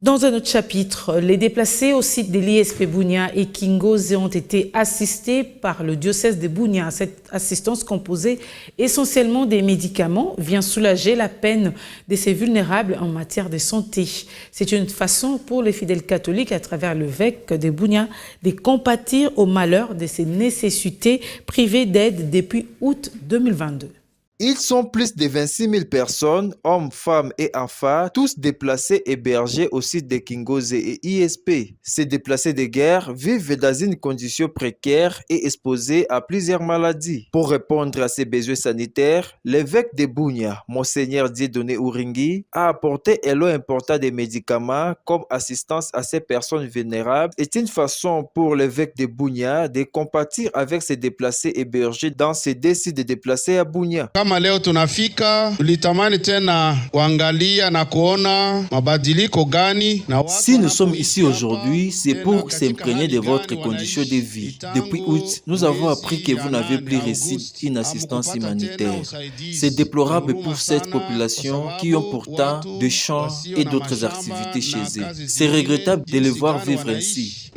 Dans un autre chapitre, les déplacés au site de l'ISP Bunia et Kingoze ont été assistés par le diocèse de Bunia. Cette assistance composée essentiellement des médicaments vient soulager la peine de ces vulnérables en matière de santé. C'est une façon pour les fidèles catholiques, à travers l'évêque de Bunia, de compatir au malheur de ces nécessités privées d'aide depuis août 2022. Ils sont plus de 26 000 personnes, hommes, femmes et enfants, tous déplacés hébergés au site de Kingoze et ISP. Ces déplacés de guerre vivent dans une condition précaire et exposés à plusieurs maladies. Pour répondre à ces besoins sanitaires, l'évêque de Bunia, Monseigneur Dieudonné Uringui, a apporté un lot important de médicaments comme assistance à ces personnes vulnérables. C'est une façon pour l'évêque de Bunia de compatir avec ces déplacés hébergés dans ces deux sites de déplacés à Bunia. Kama leo tunafika, tulitamani tena kuangalia na kuona mabadiliko gani na watu. Si nous sommes ici aujourd'hui, c'est pour s'imprégner de votre condition de vie. Depuis août, nous avons appris que vous n'avez plus reçu une assistance humanitaire. C'est déplorable pour cette population qui ont pourtant des champs et d'autres activités chez eux. C'est regrettable de les voir vivre ainsi.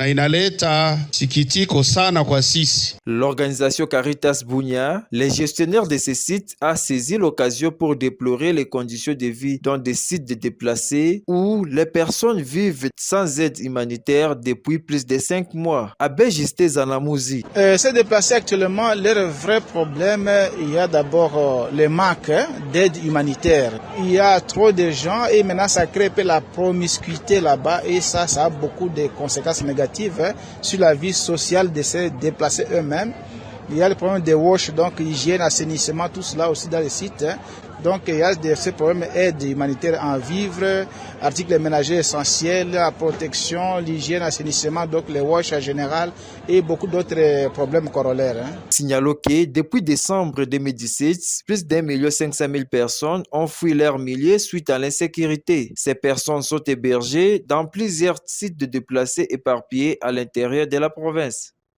L'organisation Caritas Bunia, les gestionnaires de ces sites, a saisi l'occasion pour déplorer les conditions de vie dans des sites de déplacés où les personnes vivent sans aide humanitaire depuis plus de 5 mois. Abbé Justin Zanamouzi. Ces déplacés actuellement, leur vrai problème, il y a d'abord le manque d'aide humanitaire. Il y a trop de gens et maintenant ça crée la promiscuité là-bas et ça a beaucoup de conséquences négatives sur la vie sociale de ces déplacés eux-mêmes. Il y a le problème de wash, donc hygiène, assainissement, tout cela aussi dans les sites. Donc il y a ces problèmes d'aide humanitaire en vivre, articles ménagers essentiels, la protection, l'hygiène, assainissement, donc les wash en général et beaucoup d'autres problèmes corollaires. Signalons que depuis décembre 2017, plus d'1 500 000 personnes ont fui leur milieu suite à l'insécurité. Ces personnes sont hébergées dans plusieurs sites de déplacés éparpillés à l'intérieur de la province.